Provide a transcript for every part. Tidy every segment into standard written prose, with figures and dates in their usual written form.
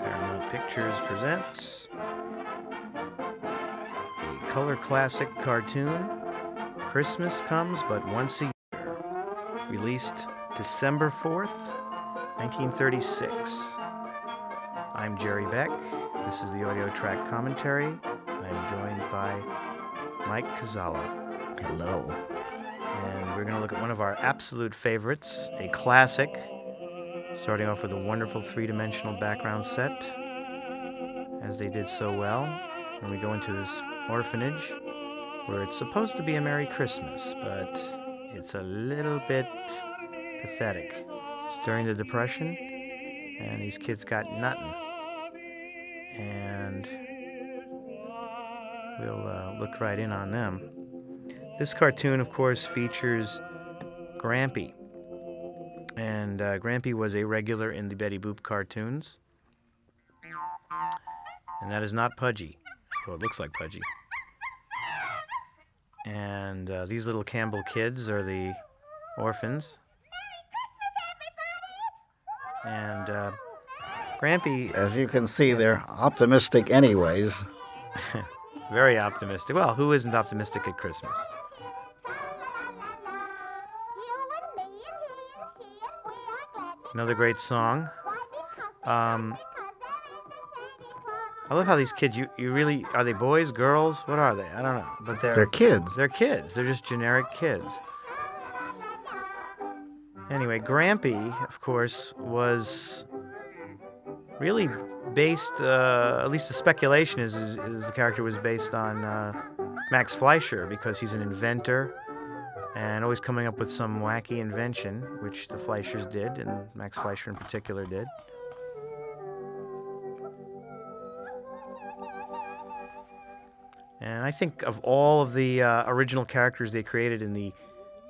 Paramount Pictures presents a color classic cartoon, Christmas Comes But Once a Year, released December 4th, 1936. I'm Jerry Beck. This is the audio track commentary. I'm joined by Mike Cazzala. Hello. And we're going to look at one of our absolute favorites, a classic, starting off with a wonderful three-dimensional background set, as they did so well. And we go into this orphanage where it's supposed to be a Merry Christmas, but it's a little bit pathetic. It's during the Depression, and these kids got nothing. And we'll look right in on them. This cartoon, of course, features Grampy. And Grampy was a regular in the Betty Boop cartoons. And that is not Pudgy. Well, it looks like Pudgy. And these little Campbell kids are the orphans. And Grampy... As you can see, they're optimistic anyways. Very optimistic. Well, who isn't optimistic at Christmas? Another great song. I love how these kids, you really, are they boys, girls? What are they? I don't know. But They're kids. They're kids. They're just generic kids. Anyway, Grampy, of course, was really based, at least the speculation is the character was based on Max Fleischer, because he's an inventor and always coming up with some wacky invention, which the Fleischers did, and Max Fleischer in particular did. And I think of all of the original characters they created in the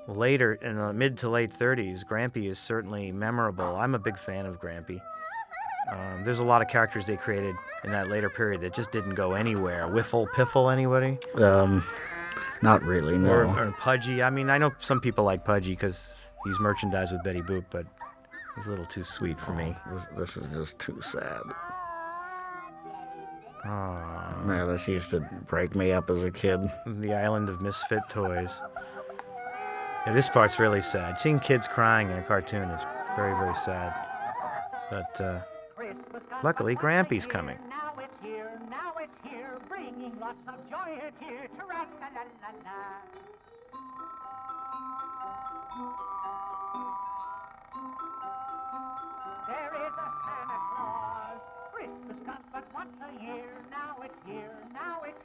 mid to late 30s, Grampy is certainly memorable. I'm a big fan of Grampy. There's a lot of characters they created in that later period that just didn't go anywhere. Whiffle Piffle, anybody? Not really, no. Or Pudgy. I mean, I know some people like Pudgy because he's merchandised with Betty Boop, but he's a little too sweet for me. This is just too sad. Aww. Man, this used to break me up as a kid. The Island of Misfit Toys. Yeah, this part's really sad. Seeing kids crying in a cartoon is very, very sad. But luckily, Grampy's coming. Now it's here, bringing lots of joy. It's here, ta-ra-la-la-la-la. There is a Santa Claus. Christmas comes but once a year. Now it's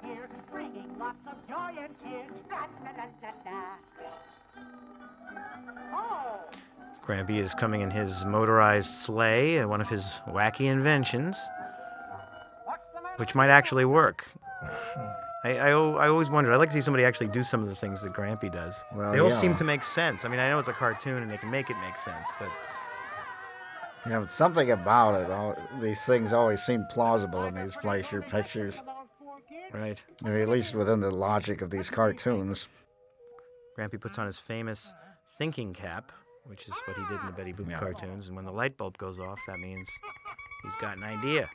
here, bringing lots of joy and cheer. La-la-la-la-la. Oh! Grampy is coming in his motorized sleigh, one of his wacky inventions, which might actually work. I always wondered. I'd like to see somebody actually do some of the things that Grampy does. Well, they all yeah. seem to make sense. I mean, I know it's a cartoon and they can make it make sense, but... Yeah, but something about it. These things always seem plausible in these Fleischer pictures. Right. I mean, at least within the logic of these cartoons. Grampy puts on his famous thinking cap, which is what he did in the Betty Boop Yeah. cartoons. And when the light bulb goes off, that means he's got an idea.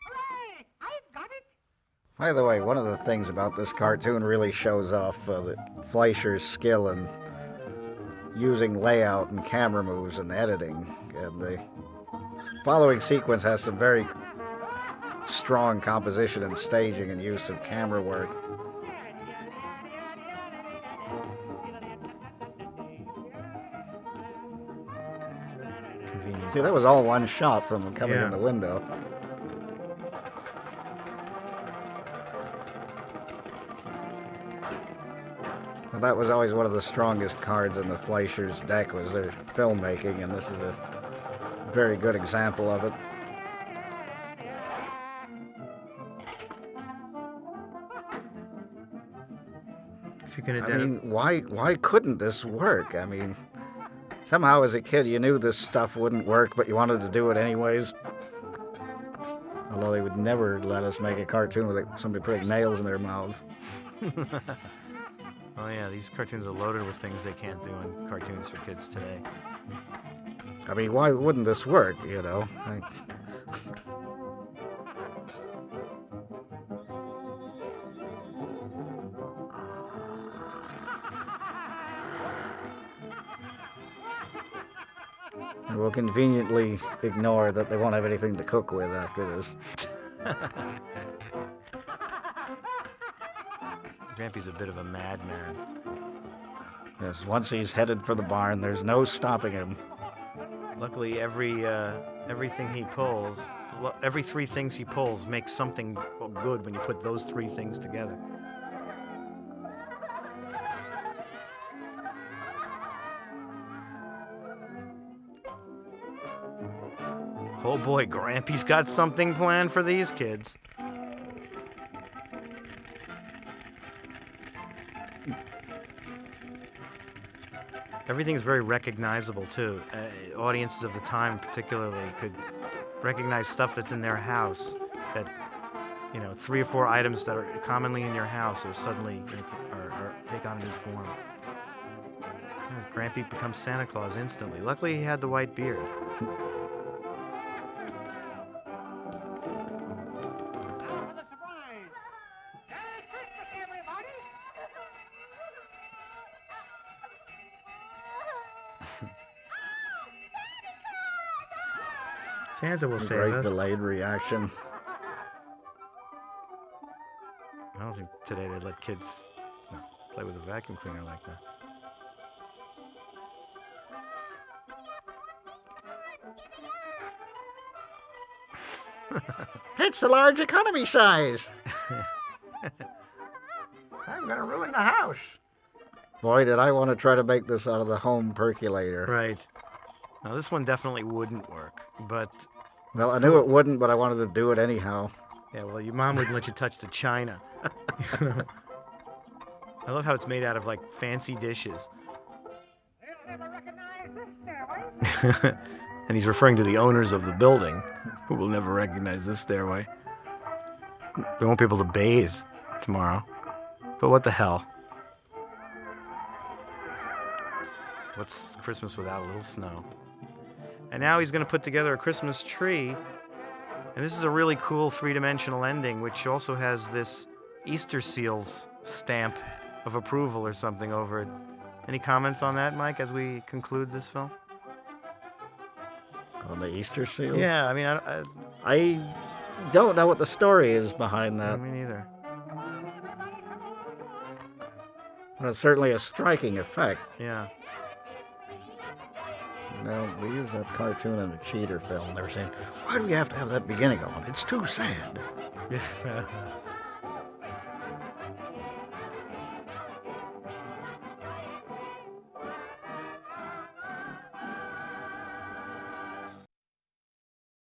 Hooray! I've got it! By the way, one of the things about this cartoon really shows off Fleischer's skill in using layout and camera moves and editing. And the following sequence has some very strong composition and staging and use of camera work. Convenient. See, that was all one shot from him coming Yeah. in the window. Well, that was always one of the strongest cards in the Fleischer's deck, was their filmmaking, and this is a very good example of it. If you can I identify... mean, why couldn't this work? I mean, somehow as a kid you knew this stuff wouldn't work, but you wanted to do it anyways. Although they would never let us make a cartoon with somebody putting nails in their mouths. Oh yeah, these cartoons are loaded with things they can't do in cartoons for kids today. I mean, why wouldn't this work, you know? And we'll conveniently ignore that they won't have anything to cook with after this. Grampy's a bit of a madman. Yes, once he's headed for the barn, there's no stopping him. Luckily, everything he pulls, every three things he pulls makes something good when you put those three things together. Oh boy, Grampy's got something planned for these kids. Everything's very recognizable too. Audiences of the time, particularly, could recognize stuff that's in their house. That, you know, 3 or 4 items that are commonly in your house are suddenly or take on a new form. Grampy becomes Santa Claus instantly. Luckily, he had the white beard. Now for the surprise. Merry Christmas, everybody. Santa will save Great us. delayed reaction. I don't think today they'd let kids play with a vacuum cleaner like that. It's the large economy size. I'm gonna ruin the house. Boy, did I want to try to make this out of the home percolator. Right. Now, this one definitely wouldn't work, but Well, I knew it wouldn't, but I wanted to do it anyhow. yeah, well, your mom wouldn't let you touch the china. I love how it's made out of like fancy dishes. You'll never recognize this stairway. And he's referring to the owners of the building, who will never recognize this stairway. They won't be able to bathe tomorrow. But what the hell? What's Christmas without a little snow? And now he's going to put together a Christmas tree. And this is a really cool 3-dimensional ending, which also has this Easter seals stamp of approval or something over it. Any comments on that, Mike, as we conclude this film? On the Easter seals? Yeah, I mean, I don't know what the story is behind that. me neither. But it's certainly a striking effect. Yeah. You know, we use that cartoon in a cheater film. They were saying, why do we have to have that beginning on? It's too sad. Yeah.